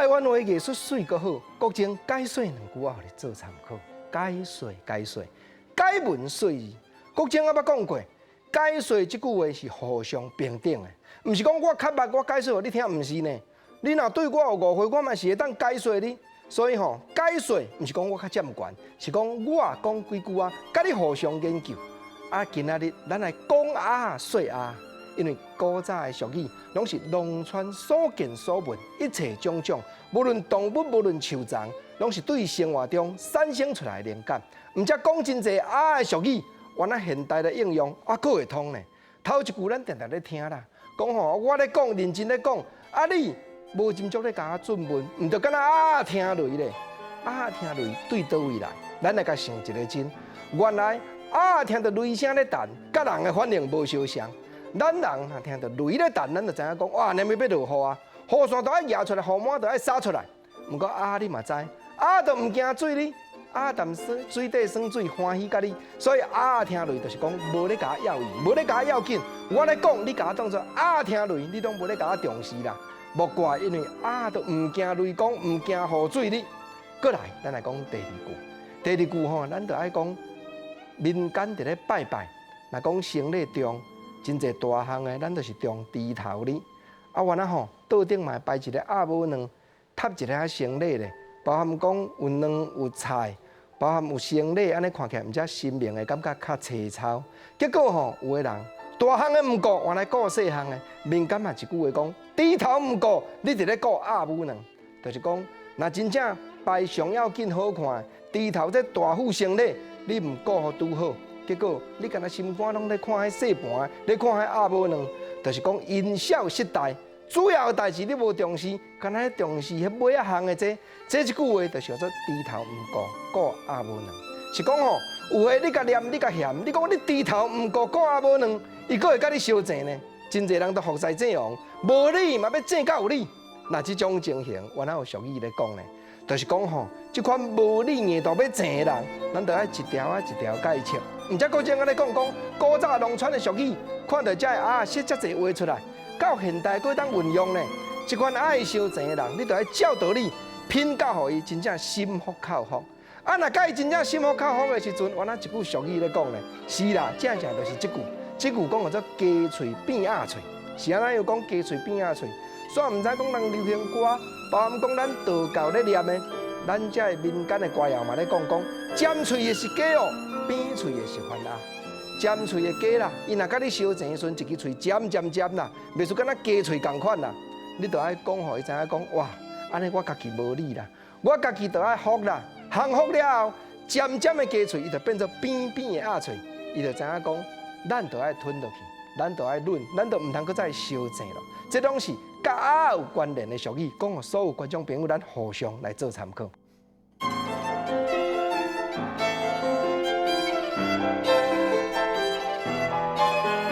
台湾话艺术水阁好，国情解说两句话，互你做参考。解说，解文说义。国情我捌讲过，解说这句话是互相平等的，毋是讲我较捌我解说互你听，毋是呢。你若对我有误会，我嘛是会当解说你。所以解说毋是讲我较占悬，是讲我讲几句啊，甲你互相研究。今仔日咱来讲说因为古早的俗语拢是农村所见所闻，一切种种，无论动物，无论树丛，拢是对生活中产生出来的灵感。毋则讲真济的俗语，原来现代的应用佫会通呢。头一句咱常常咧听啦，讲我咧讲认真咧讲，你无斟酌咧甲我准文，毋着敢若听雷咧，听雷对倒位来？咱来甲想一个真，原来听到雷声咧弹，甲人的反应无相像。咱人若听到雷咧弹，咱就知影讲哇，连要落雨啊，雨伞都爱摇出来，雨毛都爱洒出来。毋过你嘛知，都毋惊水哩，淡水底酸水欢喜甲你，所以听雷就是讲无咧甲我要伊，无咧甲我要紧。我咧讲，你甲我当作听雷，你拢无咧甲我重视啦。莫怪因为都毋惊雷公，毋惊雨水哩。过来，咱来讲第二句。第二句咱就爱讲民间伫咧拜拜，若讲生理中。真侪大项的，咱就是中猪头哩。原来桌顶嘛摆一个鸭母卵，插一个生理咧，包含讲有卵有菜，包含有生理，安尼看起来毋则新明的感觉较粗糙。结果有的人大项的毋顾，原来顾细项的。民间嘛一句话讲，猪头毋顾，你伫咧顾鸭母卵，就是讲，若真正摆上要紧好看，猪头这大副生理，你毋顾好拄好。结果你敢若心肝拢咧看迄细盘，咧看迄鸭母卵，就是讲因小失大，主要的代志你无重视，敢若重视迄尾仔项的这一句话，就是叫做猪头毋顾鸭母卵。是讲有诶你甲念你甲嫌，你讲你猪头毋顾鸭母卵，伊佫会甲你相争呢。真侪人都服侍这样，无理嘛要争甲有理。那这种情形，原来有俗语咧讲呢，就是讲这款无理硬度要争的人，咱就爱一条一条甲伊切。毋则国情我咧讲古早农村的俗语，看到这写遮侪话出来，到现代佫当运用呢。这款爱相争的人，你就爱照道理拼到，互伊真正心服口服。若甲伊真正心服口服的时阵，原来一句俗语咧讲呢，是啦，正就是这句。这句讲叫做“鸡喙变鸭喙”，是安怎样讲鸡喙变鸭喙？虽然毋知讲人流行歌，包含讲咱道教咧念的，咱遮的民间的歌谣嘛咧讲尖喙的是鸡哦。扁喙的是番鸭，尖喙的鸡啦，伊若甲你相争的时阵，一支喙尖啦，袂输敢若鸡喙共款啦。你着爱讲，互伊知影讲，哇，安尼我家己无理啦，我家己着爱服啦，幸福了后，尖的鸡喙，伊就变做扁的鸭喙，伊就知影讲，咱着爱吞落去，咱着爱忍，咱着毋通搁再相争咯。这拢是甲有关联的俗语，讲互所有观众朋友，咱互相来做参考。